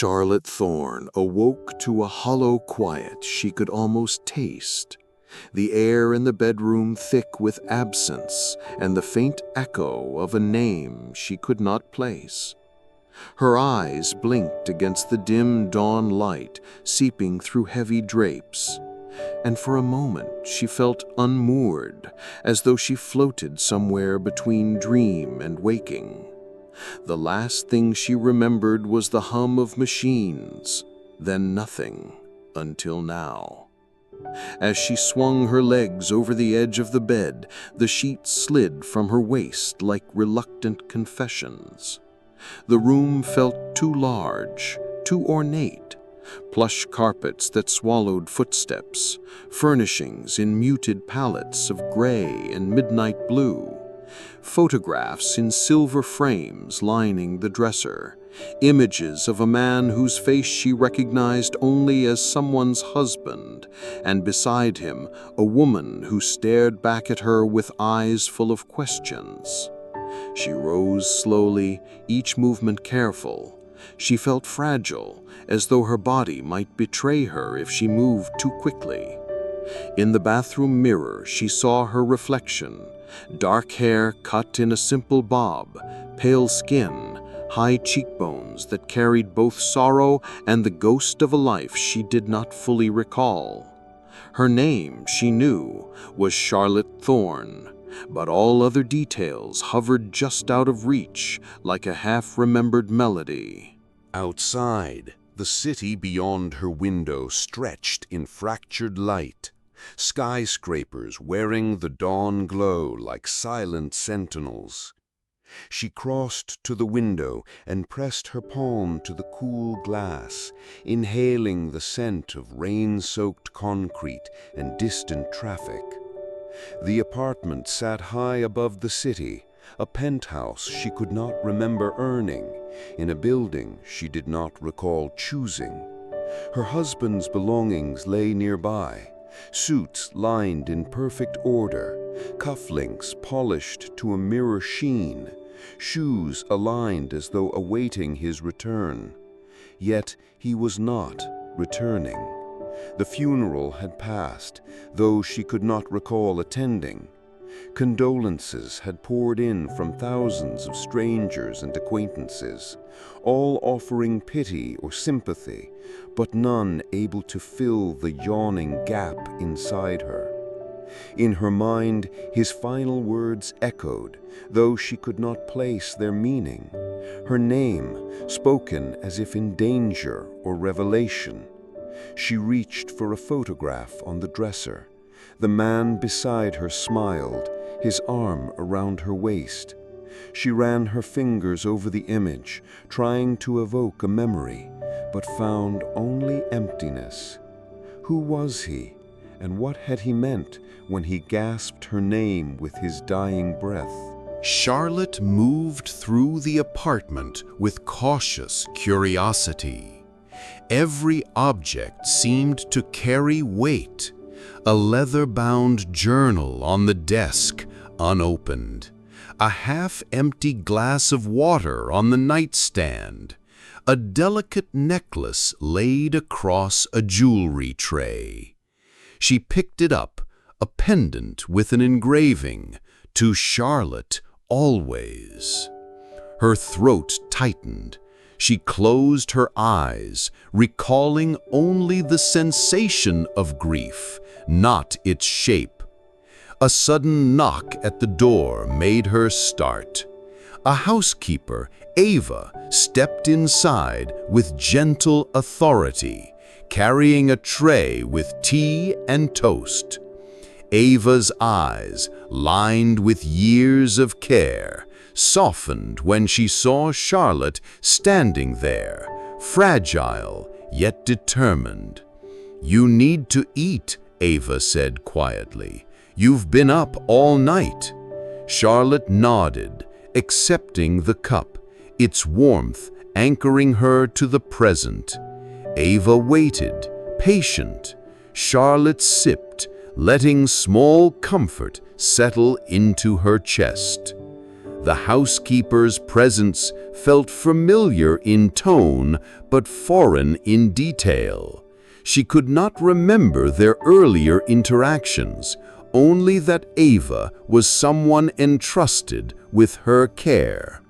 Charlotte Thorne awoke to a hollow quiet she could almost taste, the air in the bedroom thick with absence and the faint echo of a name she could not place. Her eyes blinked against the dim dawn light seeping through heavy drapes, and for a moment she felt unmoored, as though she floated somewhere between dream and waking. The last thing she remembered was the hum of machines, then nothing, until now. As she swung her legs over the edge of the bed, the sheets slid from her waist like reluctant confessions. The room felt too large, too ornate. Plush carpets that swallowed footsteps, furnishings in muted palettes of gray and midnight blue, photographs in silver frames lining the dresser, images of a man whose face she recognized only as someone's husband, and beside him a woman who stared back at her with eyes full of questions. She rose slowly, each movement careful. She felt fragile, as though her body might betray her if she moved too quickly. In the bathroom mirror, she saw her reflection, dark hair cut in a simple bob, pale skin, high cheekbones that carried both sorrow and the ghost of a life she did not fully recall. Her name, she knew, was Charlotte Thorne, but all other details hovered just out of reach, like a half-remembered melody. Outside, the city beyond her window stretched in fractured light, skyscrapers wearing the dawn glow like silent sentinels. She crossed to the window and pressed her palm to the cool glass, inhaling the scent of rain-soaked concrete and distant traffic. The apartment sat high above the city, a penthouse she could not remember earning, in a building she did not recall choosing. Her husband's belongings lay nearby, suits lined in perfect order, cufflinks polished to a mirror sheen, shoes aligned as though awaiting his return. Yet he was not returning. The funeral had passed, though she could not recall attending. Condolences had poured in from thousands of strangers and acquaintances, all offering pity or sympathy, but none able to fill the yawning gap inside her. In her mind, his final words echoed, though she could not place their meaning. Her name, spoken as if in danger or revelation. She reached for a photograph on the dresser. The man beside her smiled, his arm around her waist. She ran her fingers over the image, trying to evoke a memory, but found only emptiness. Who was he, and what had he meant when he gasped her name with his dying breath? Charlotte moved through the apartment with cautious curiosity. Every object seemed to carry weight. A leather-bound journal on the desk, unopened. A half-empty glass of water on the nightstand. A delicate necklace laid across a jewelry tray. She picked it up, a pendant with an engraving, "To Charlotte, always." Her throat tightened. She closed her eyes, recalling only the sensation of grief, not its shape. A sudden knock at the door made her start. A housekeeper, Ava, stepped inside with gentle authority, carrying a tray with tea and toast. Ava's eyes, lined with years of care, softened when she saw Charlotte standing there, fragile yet determined. "You need to eat," Ava said quietly. "You've been up all night." Charlotte nodded, accepting the cup, its warmth anchoring her to the present. Ava waited, patient. Charlotte sipped, letting small comfort settle into her chest. The housekeeper's presence felt familiar in tone, but foreign in detail. She could not remember their earlier interactions, only that Ava was someone entrusted with her care.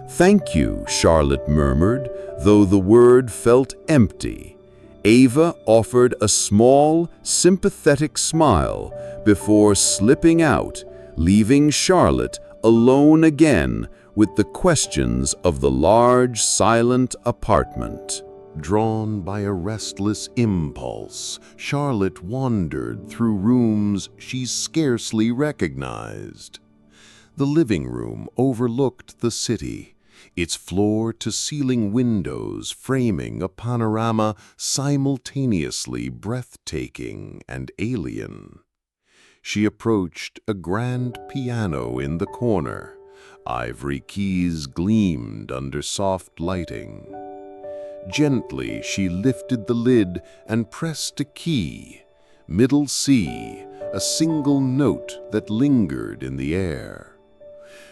"Thank you," Charlotte murmured, though the word felt empty. Ava offered a small, sympathetic smile before slipping out, leaving Charlotte alone again with the questions of the large, silent apartment. Drawn by a restless impulse, Charlotte wandered through rooms she scarcely recognized. The living room overlooked the city, its floor-to-ceiling windows framing a panorama simultaneously breathtaking and alien. She approached a grand piano in the corner. Ivory keys gleamed under soft lighting. Gently, she lifted the lid and pressed a key, middle C, a single note that lingered in the air.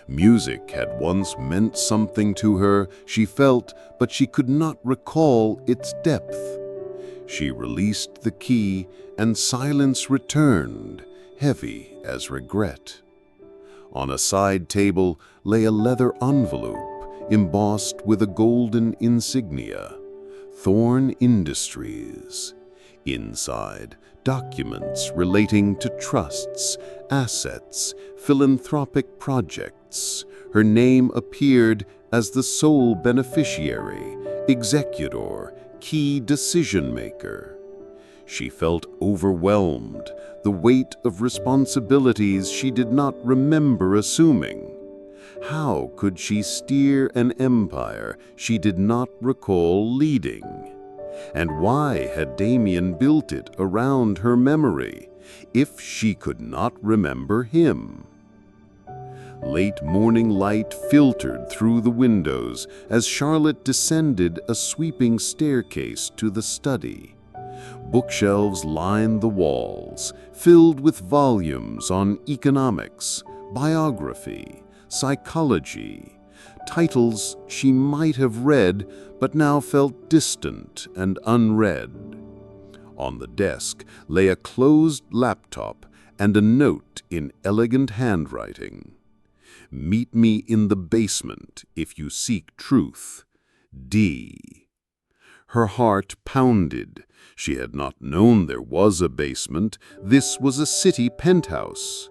Music had once meant something to her, she felt, but she could not recall its depth. She released the key, and silence returned, heavy as regret. On a side table lay a leather envelope embossed with a golden insignia, Thorne Industries. Inside, documents relating to trusts, assets, philanthropic projects. Her name appeared as the sole beneficiary, executor, key decision-maker. She felt overwhelmed, the weight of responsibilities she did not remember assuming. How could she steer an empire she did not recall leading? And why had Damien built it around her memory, if she could not remember him? Late morning light filtered through the windows as Charlotte descended a sweeping staircase to the study. Bookshelves lined the walls, filled with volumes on economics, biography, psychology, titles she might have read but now felt distant and unread. On the desk lay a closed laptop and a note in elegant handwriting. "Meet me in the basement if you seek truth. D." Her heart pounded. She had not known there was a basement. This was a city penthouse.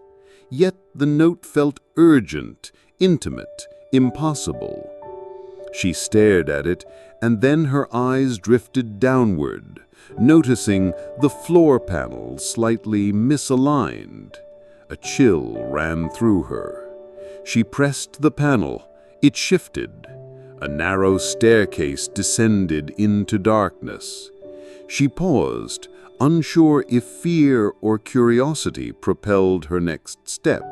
Yet the note felt urgent, intimate, impossible. She stared at it, and then her eyes drifted downward, noticing the floor panels slightly misaligned. A chill ran through her. She pressed the panel. It shifted. A narrow staircase descended into darkness. She paused, unsure if fear or curiosity propelled her next step,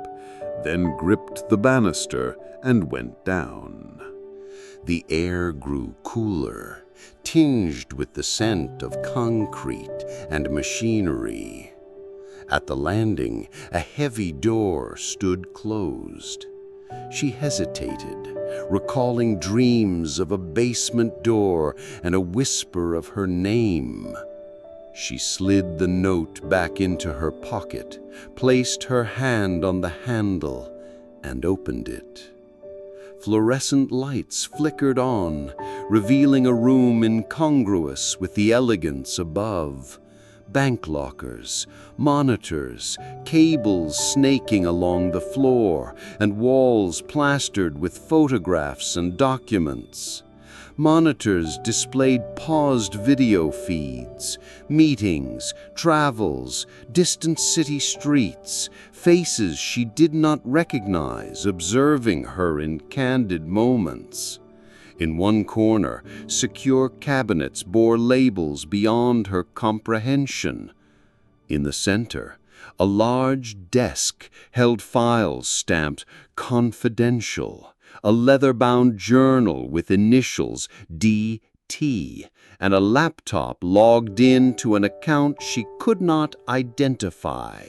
then gripped the banister and went down. The air grew cooler, tinged with the scent of concrete and machinery. At the landing, a heavy door stood closed. She hesitated, recalling dreams of a basement door and a whisper of her name. She slid the note back into her pocket, placed her hand on the handle, and opened it. Fluorescent lights flickered on, revealing a room incongruous with the elegance above. Bank lockers, monitors, cables snaking along the floor, and walls plastered with photographs and documents. Monitors displayed paused video feeds, meetings, travels, distant city streets, faces she did not recognize observing her in candid moments. In one corner, secure cabinets bore labels beyond her comprehension. In the center, a large desk held files stamped "Confidential," a leather-bound journal with initials DT, and a laptop logged in to an account she could not identify.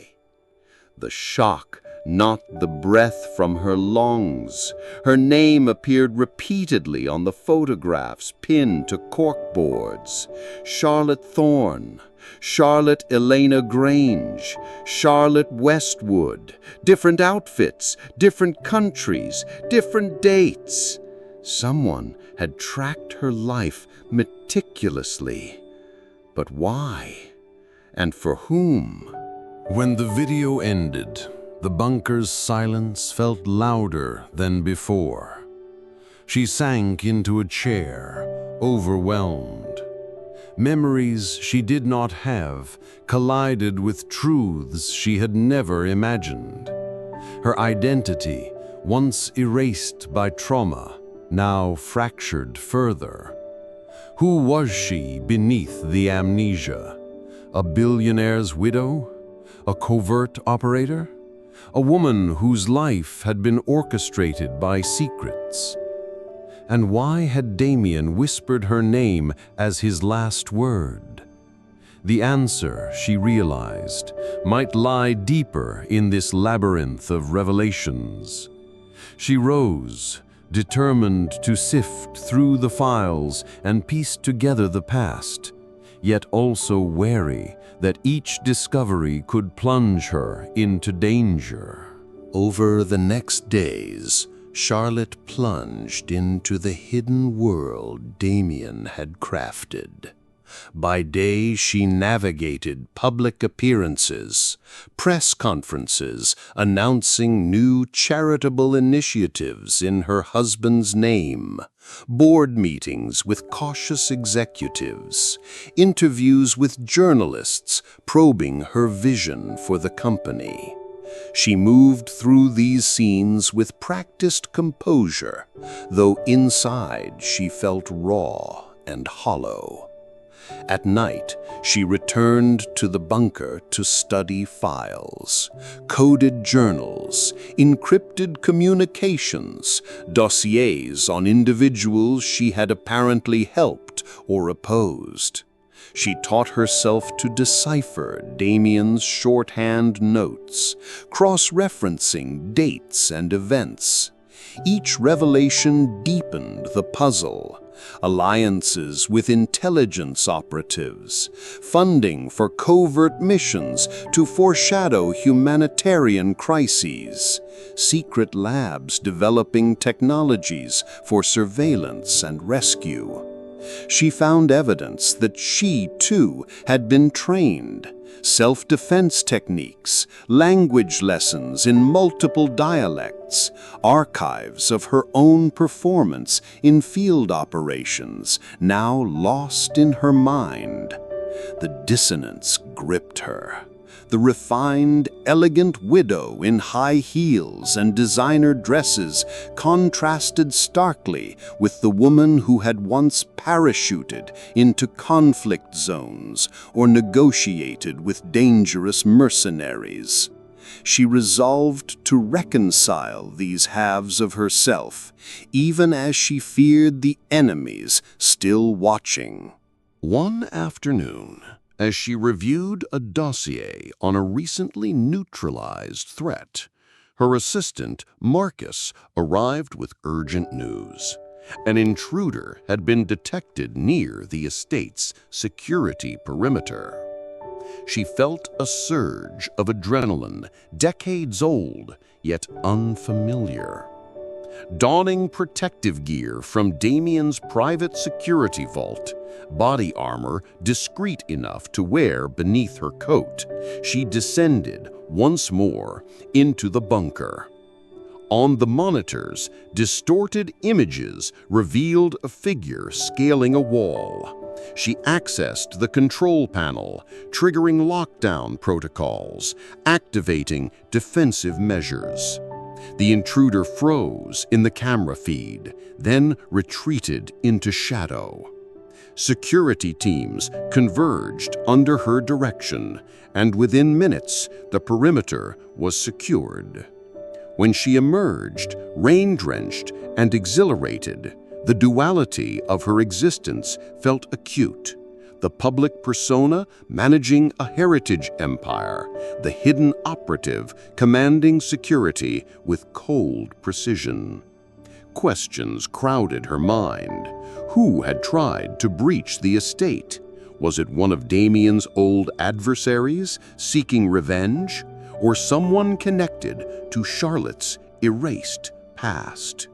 The shock not the breath from her lungs. Her name appeared repeatedly on the photographs pinned to corkboards. Charlotte Thorne, Charlotte Elena Grange, Charlotte Westwood, different outfits, different countries, different dates. Someone had tracked her life meticulously. But why? And for whom? When the video ended, the bunker's silence felt louder than before. She sank into a chair, overwhelmed. Memories she did not have collided with truths she had never imagined. Her identity, once erased by trauma, now fractured further. Who was she beneath the amnesia? A billionaire's widow? A covert operator? A woman whose life had been orchestrated by secrets? And why had Damien whispered her name as his last word? The answer, she realized, might lie deeper in this labyrinth of revelations. She rose, determined to sift through the files and piece together the past, yet also wary that each discovery could plunge her into danger. Over the next days, Charlotte plunged into the hidden world Damien had crafted. By day, she navigated public appearances, press conferences announcing new charitable initiatives in her husband's name, board meetings with cautious executives, interviews with journalists probing her vision for the company. She moved through these scenes with practiced composure, though inside she felt raw and hollow. At night, she returned to the bunker to study files, coded journals, encrypted communications, dossiers on individuals she had apparently helped or opposed. She taught herself to decipher Damien's shorthand notes, cross-referencing dates and events. Each revelation deepened the puzzle. Alliances with intelligence operatives, funding for covert missions to foreshadow humanitarian crises, secret labs developing technologies for surveillance and rescue. She found evidence that she, too, had been trained. Self-defense techniques, language lessons in multiple dialects, archives of her own performance in field operations, now lost in her mind. The dissonance gripped her. The refined, elegant widow in high heels and designer dresses contrasted starkly with the woman who had once parachuted into conflict zones or negotiated with dangerous mercenaries. She resolved to reconcile these halves of herself, even as she feared the enemies still watching. One afternoon, as she reviewed a dossier on a recently neutralized threat, her assistant, Marcus, arrived with urgent news. An intruder had been detected near the estate's security perimeter. She felt a surge of adrenaline, decades old, yet unfamiliar. Donning protective gear from Damien's private security vault, body armor discreet enough to wear beneath her coat, she descended once more into the bunker. On the monitors, distorted images revealed a figure scaling a wall. She accessed the control panel, triggering lockdown protocols, activating defensive measures. The intruder froze in the camera feed, then retreated into shadow. Security teams converged under her direction, and within minutes, the perimeter was secured. When she emerged, rain-drenched and exhilarated, the duality of her existence felt acute. the public persona managing a heritage empire, the hidden operative commanding security with cold precision. Questions crowded her mind. Who had tried to breach the estate? Was it one of Damien's old adversaries seeking revenge, or someone connected to Charlotte's erased past?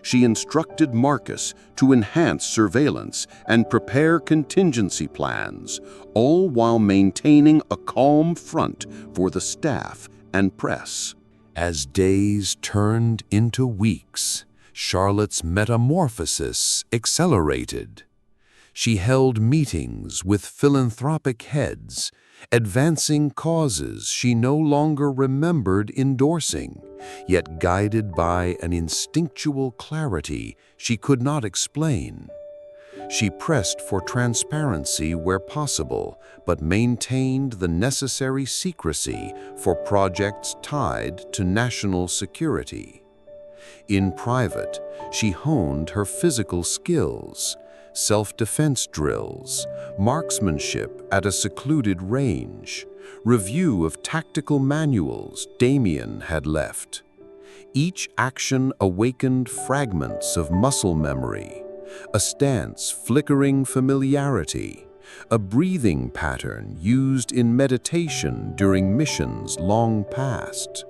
She instructed Marcus to enhance surveillance and prepare contingency plans, all while maintaining a calm front for the staff and press. As days turned into weeks, Charlotte's metamorphosis accelerated. She held meetings with philanthropic heads, advancing causes she no longer remembered endorsing, yet guided by an instinctual clarity she could not explain. She pressed for transparency where possible, but maintained the necessary secrecy for projects tied to national security. In private, she honed her physical skills, self-defense drills, marksmanship at a secluded range, review of tactical manuals Damien had left. Each action awakened fragments of muscle memory, a stance flickering familiarity, a breathing pattern used in meditation during missions long past.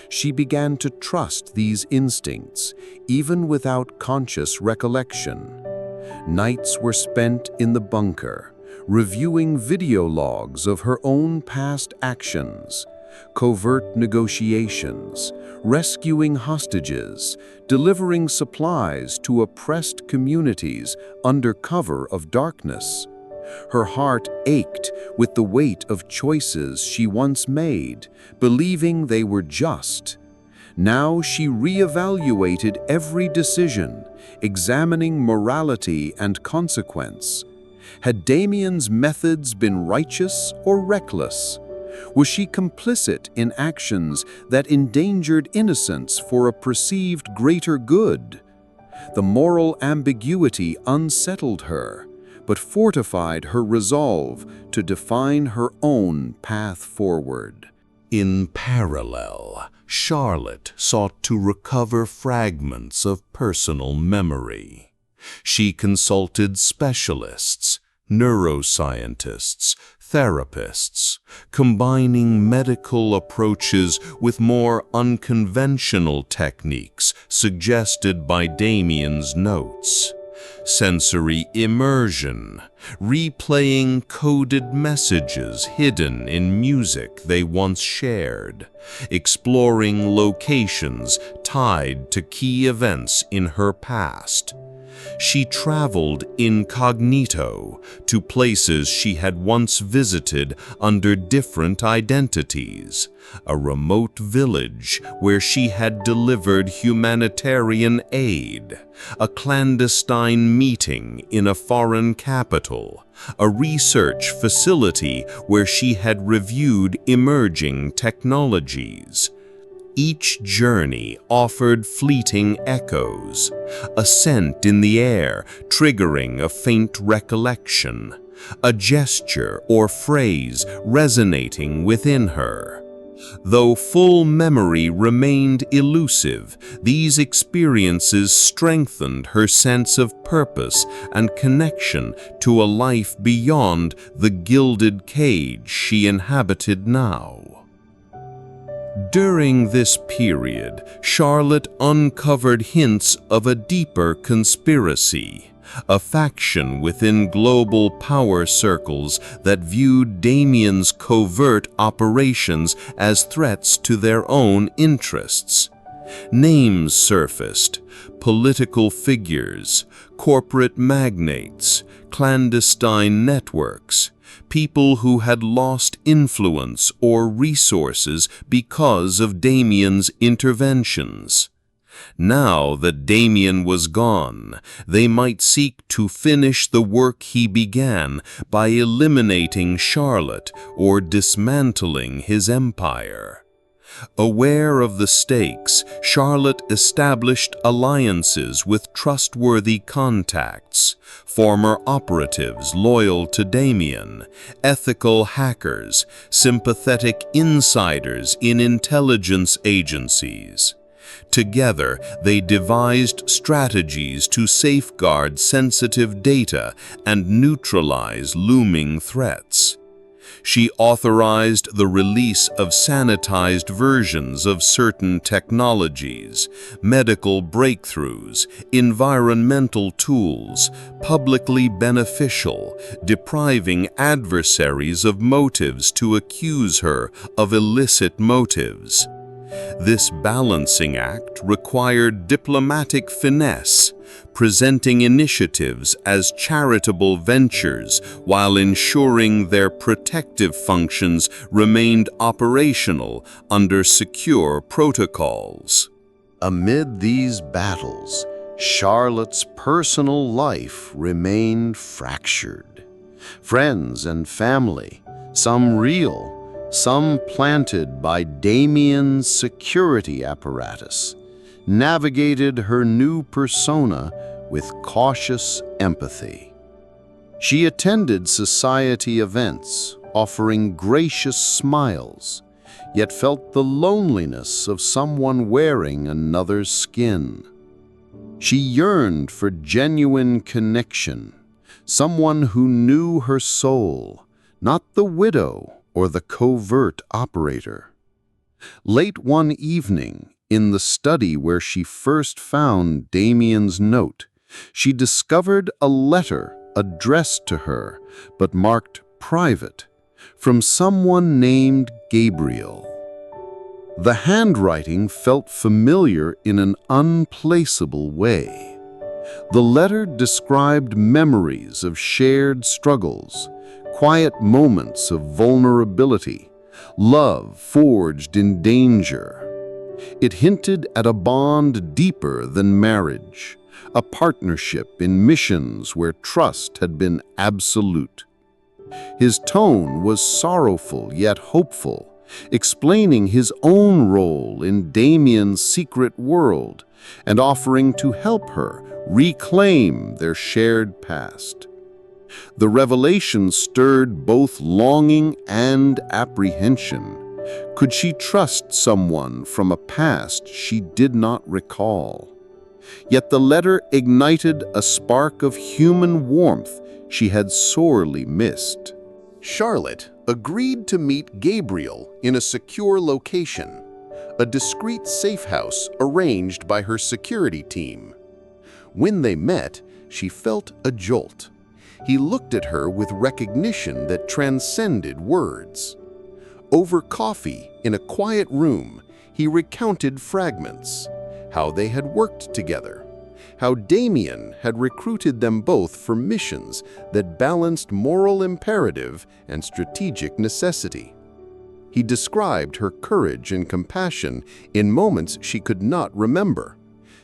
She began to trust these instincts, even without conscious recollection. Nights were spent in the bunker, reviewing video logs of her own past actions, covert negotiations, rescuing hostages, delivering supplies to oppressed communities under cover of darkness. Her heart ached with the weight of choices she once made, believing they were just. Now she reevaluated every decision, examining morality and consequence. Had Damien's methods been righteous or reckless? Was she complicit in actions that endangered innocence for a perceived greater good? The moral ambiguity unsettled her, but fortified her resolve to define her own path forward. In parallel, Charlotte sought to recover fragments of personal memory. She consulted specialists, neuroscientists, therapists, combining medical approaches with more unconventional techniques suggested by Damien's notes. Sensory immersion, replaying coded messages hidden in music they once shared, exploring locations tied to key events in her past. She traveled incognito to places she had once visited under different identities, a remote village where she had delivered humanitarian aid, a clandestine meeting in a foreign capital, a research facility where she had reviewed emerging technologies. Each journey offered fleeting echoes, a scent in the air triggering a faint recollection, a gesture or phrase resonating within her. Though full memory remained elusive, these experiences strengthened her sense of purpose and connection to a life beyond the gilded cage she inhabited now. During this period, Charlotte uncovered hints of a deeper conspiracy, a faction within global power circles that viewed Damien's covert operations as threats to their own interests. Names surfaced: political figures, corporate magnates, clandestine networks, people who had lost influence or resources because of Damien's interventions. Now that Damien was gone, they might seek to finish the work he began by eliminating Charlotte or dismantling his empire. Aware of the stakes, Charlotte established alliances with trustworthy contacts, former operatives loyal to Damien, ethical hackers, sympathetic insiders in intelligence agencies. Together, they devised strategies to safeguard sensitive data and neutralize looming threats. She authorized the release of sanitized versions of certain technologies, medical breakthroughs, environmental tools, publicly beneficial, depriving adversaries of motives to accuse her of illicit motives. This balancing act required diplomatic finesse, presenting initiatives as charitable ventures while ensuring their protective functions remained operational under secure protocols. Amid these battles, Charlotte's personal life remained fractured. Friends and family, some real, some planted by Damien's security apparatus, navigated her new persona with cautious empathy. She attended society events, offering gracious smiles, yet felt the loneliness of someone wearing another's skin. She yearned for genuine connection, someone who knew her soul, not the widow or the covert operator. Late one evening, in the study where she first found Damien's note, she discovered a letter addressed to her, but marked private, from someone named Gabriel. The handwriting felt familiar in an unplaceable way. The letter described memories of shared struggles, quiet moments of vulnerability, love forged in danger. It hinted at a bond deeper than marriage, a partnership in missions where trust had been absolute. His tone was sorrowful yet hopeful, explaining his own role in Damien's secret world and offering to help her reclaim their shared past. The revelation stirred both longing and apprehension. Could she trust someone from a past she did not recall? Yet the letter ignited a spark of human warmth she had sorely missed. Charlotte agreed to meet Gabriel in a secure location, a discreet safe house arranged by her security team. When they met, she felt a jolt. He looked at her with recognition that transcended words. Over coffee, in a quiet room, he recounted fragments, how they had worked together, how Damien had recruited them both for missions that balanced moral imperative and strategic necessity. He described her courage and compassion in moments she could not remember,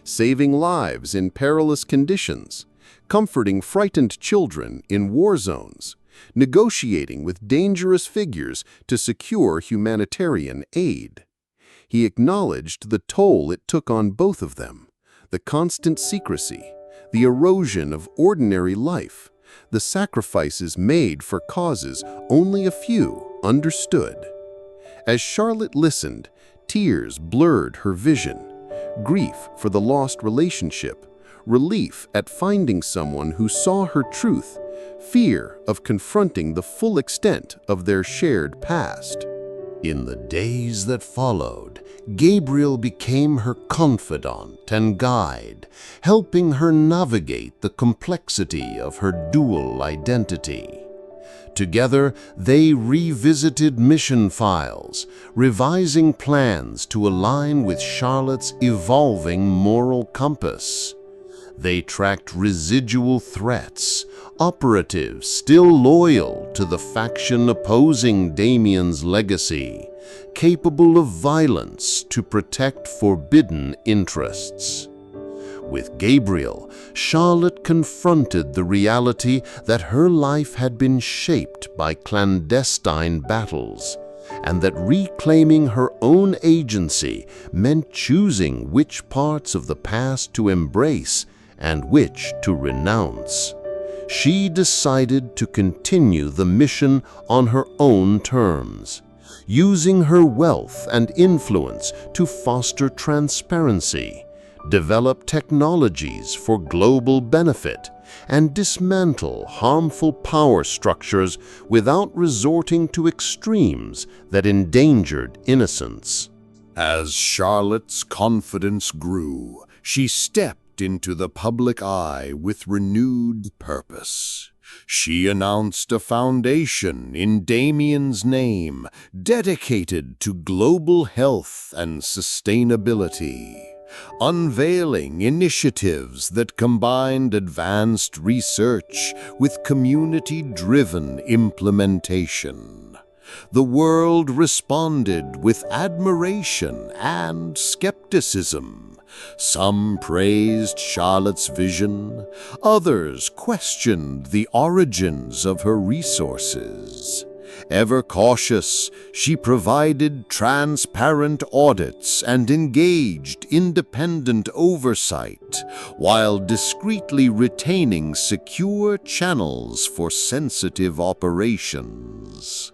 saving lives in perilous conditions, comforting frightened children in war zones, negotiating with dangerous figures to secure humanitarian aid. He acknowledged the toll it took on both of them, the constant secrecy, the erosion of ordinary life, the sacrifices made for causes only a few understood. As Charlotte listened, tears blurred her vision, grief for the lost relationship, relief at finding someone who saw her truth, fear of confronting the full extent of their shared past. In the days that followed, Gabriel became her confidant and guide, helping her navigate the complexity of her dual identity. Together, they revisited mission files, revising plans to align with Charlotte's evolving moral compass. They tracked residual threats, operatives still loyal to the faction opposing Damien's legacy, capable of violence to protect forbidden interests. With Gabriel, Charlotte confronted the reality that her life had been shaped by clandestine battles, and that reclaiming her own agency meant choosing which parts of the past to embrace and which to renounce. She decided to continue the mission on her own terms, using her wealth and influence to foster transparency, develop technologies for global benefit, and dismantle harmful power structures without resorting to extremes that endangered innocence. As Charlotte's confidence grew, she stepped into the public eye with renewed purpose. She announced a foundation in Damien's name dedicated to global health and sustainability, unveiling initiatives that combined advanced research with community-driven implementation. The world responded with admiration and skepticism. Some praised Charlotte's vision, others questioned the origins of her resources. Ever cautious, she provided transparent audits and engaged independent oversight, while discreetly retaining secure channels for sensitive operations.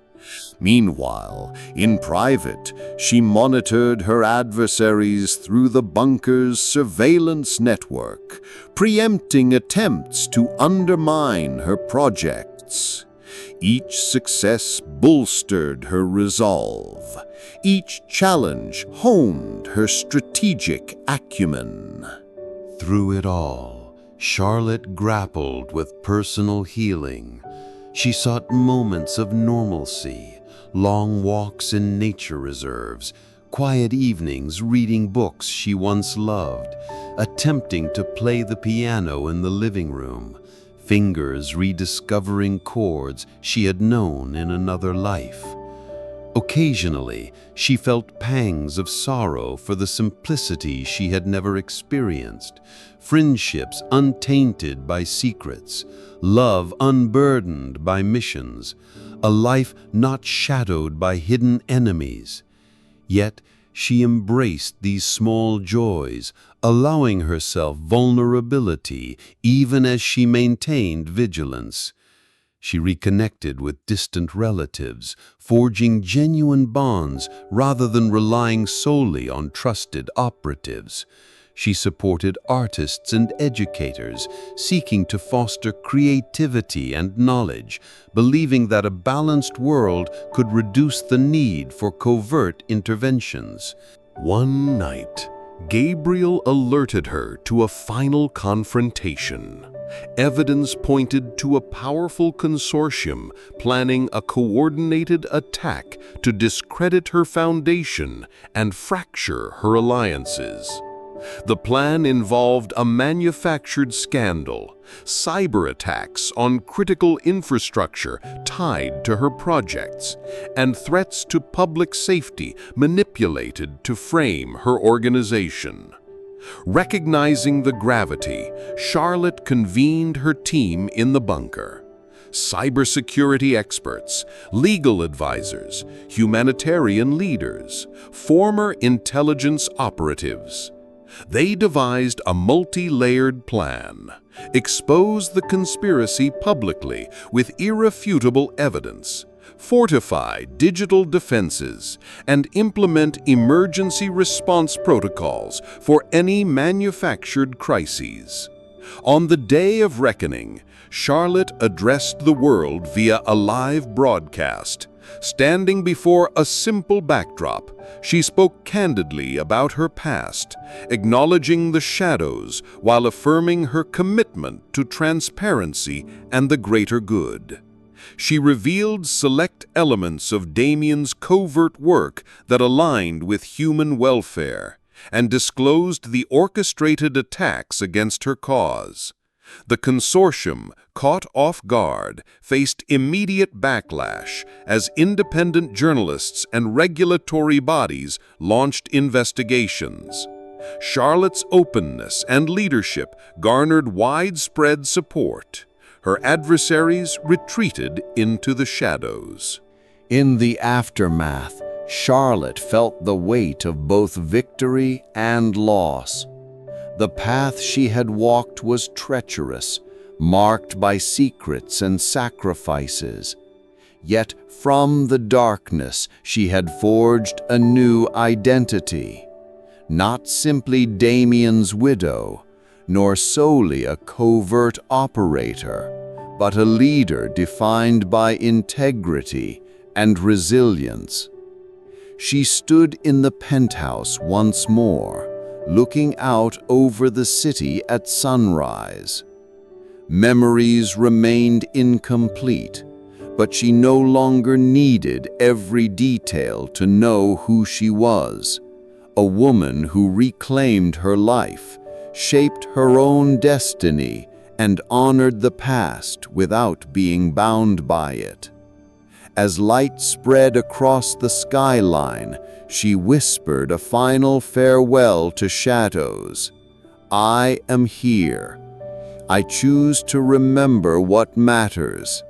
Meanwhile, in private, she monitored her adversaries through the bunker's surveillance network, preempting attempts to undermine her projects. Each success bolstered her resolve. Each challenge honed her strategic acumen. Through it all, Charlotte grappled with personal healing. She sought moments of normalcy, long walks in nature reserves, quiet evenings reading books she once loved, attempting to play the piano in the living room, fingers rediscovering chords she had known in another life. Occasionally, she felt pangs of sorrow for the simplicity she had never experienced, friendships untainted by secrets, love unburdened by missions, a life not shadowed by hidden enemies. Yet she embraced these small joys, allowing herself vulnerability even as she maintained vigilance. She reconnected with distant relatives, forging genuine bonds rather than relying solely on trusted operatives. She supported artists and educators, seeking to foster creativity and knowledge, believing that a balanced world could reduce the need for covert interventions. One night, Gabriel alerted her to a final confrontation. Evidence pointed to a powerful consortium planning a coordinated attack to discredit her foundation and fracture her alliances. The plan involved a manufactured scandal, cyber attacks on critical infrastructure tied to her projects, and threats to public safety manipulated to frame her organization. Recognizing the gravity, Charlotte convened her team in the bunker. Cybersecurity experts, legal advisors, humanitarian leaders, former intelligence operatives. They devised a multi-layered plan, expose the conspiracy publicly with irrefutable evidence, fortify digital defenses, and implement emergency response protocols for any manufactured crises. On the day of reckoning, Charlotte addressed the world via a live broadcast. Standing before a simple backdrop, she spoke candidly about her past, acknowledging the shadows while affirming her commitment to transparency and the greater good. She revealed select elements of Damien's covert work that aligned with human welfare, and disclosed the orchestrated attacks against her cause. The consortium, caught off guard, faced immediate backlash as independent journalists and regulatory bodies launched investigations. Charlotte's openness and leadership garnered widespread support. Her adversaries retreated into the shadows. In the aftermath, Charlotte felt the weight of both victory and loss. The path she had walked was treacherous, marked by secrets and sacrifices. Yet from the darkness she had forged a new identity. Not simply Damien's widow, nor solely a covert operator, but a leader defined by integrity and resilience. She stood in the penthouse once more, looking out over the city at sunrise. Memories remained incomplete, but she no longer needed every detail to know who she was. A woman who reclaimed her life, shaped her own destiny, and honored the past without being bound by it. As light spread across the skyline, she whispered a final farewell to shadows. I am here. I choose to remember what matters.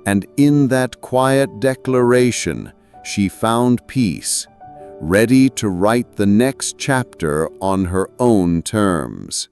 And in that quiet declaration, she found peace, ready to write the next chapter on her own terms.